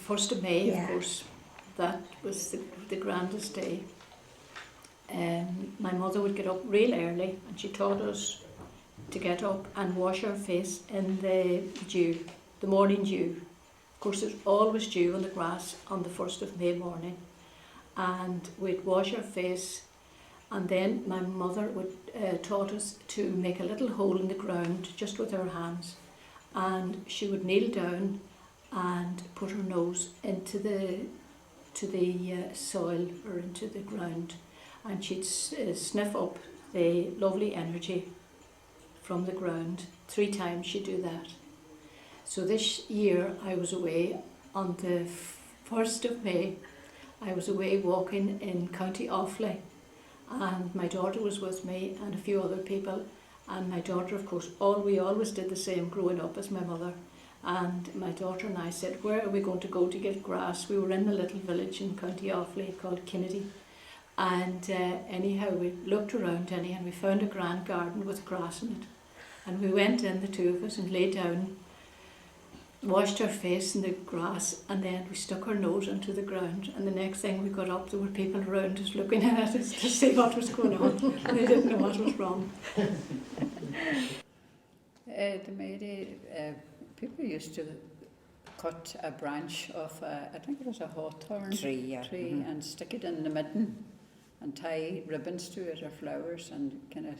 1st of May, of course. That was the grandest day. My mother would get up real early, and she taught us to get up and wash our face in the dew, the morning dew. Of course, there's always dew on the grass on the 1st of May morning. And we'd wash our face, and then my mother would taught us to make a little hole in the ground just with her hands, and she would kneel down and put her nose into the soil or into the ground, and she'd sniff up the lovely energy from the ground. 3 times she'd do that. So this year I was away on the 1st of May. I was away walking in County Offaly, and my daughter was with me and a few other people, and my daughter, of course, we always did the same growing up as my mother. And my daughter and I said, where are we going to go to get grass? We were in a little village in County Offaly called Kennedy. And anyhow, we looked around and we found a grand garden with grass in it. And we went in, the 2 of us, and lay down, washed our face in the grass, and then we stuck our nose into the ground. And the next thing we got up, there were people around us looking at us to see what was going on. And they didn't know what was wrong. People used to cut a branch of, I think it was a hawthorn tree, and stick it in the midden and tie ribbons to it or flowers and kind of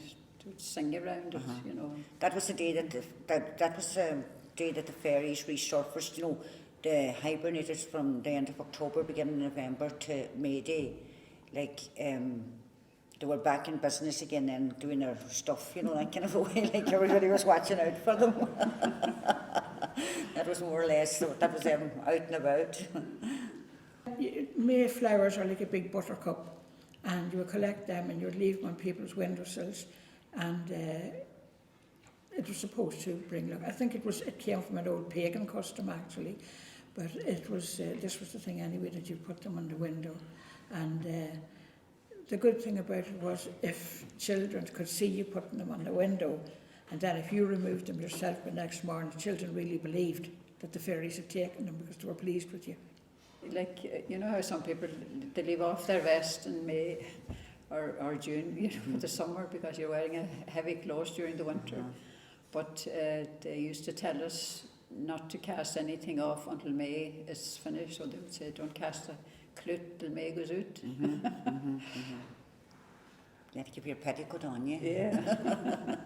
sing around it, you know. That was the day that was the day that the fairies resurfaced, you know. They hibernated from the end of October, beginning of November to May Day. Like, they were back in business again and doing their stuff, you know, that kind of a way, like everybody was watching out for them. That was more or less, that was them out and about. May flowers are like a big buttercup, and you would collect them and you would leave them on people's windowsills, and it was supposed to bring luck. I think it came from an old pagan custom actually, but it was this was the thing anyway, that you put them on the window. And the good thing about it was if children could see you putting them on the window, and then if you removed them yourself the next morning, the children really believed that the fairies had taken them because they were pleased with you. Like, you know how some people, they leave off their vest in May or June, you know, for the summer because you're wearing a heavy clothes during the winter. But they used to tell us not to cast anything off until May is finished. So they would say, don't cast a clout till May goes out. You have to keep your petticoat on you. Yeah.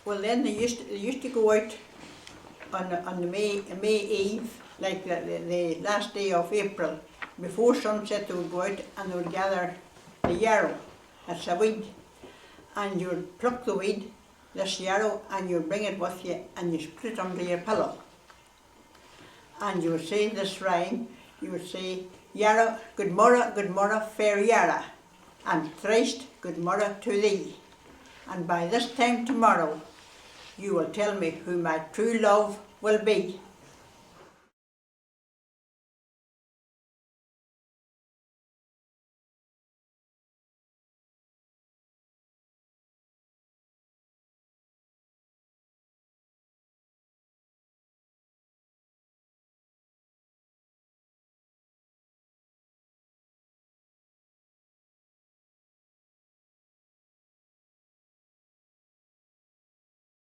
Well, then they used to go out on the May Eve, like the last day of April. Before sunset they would go out and they would gather the yarrow. That's a weed. And you would pluck the weed, this yarrow, and you would bring it with you and you put it under your pillow. And you would say this rhyme, you would say, yarrow, good morrow, fair yarrow, and thrice good morrow to thee. And by this time tomorrow, you will tell me who my true love will be.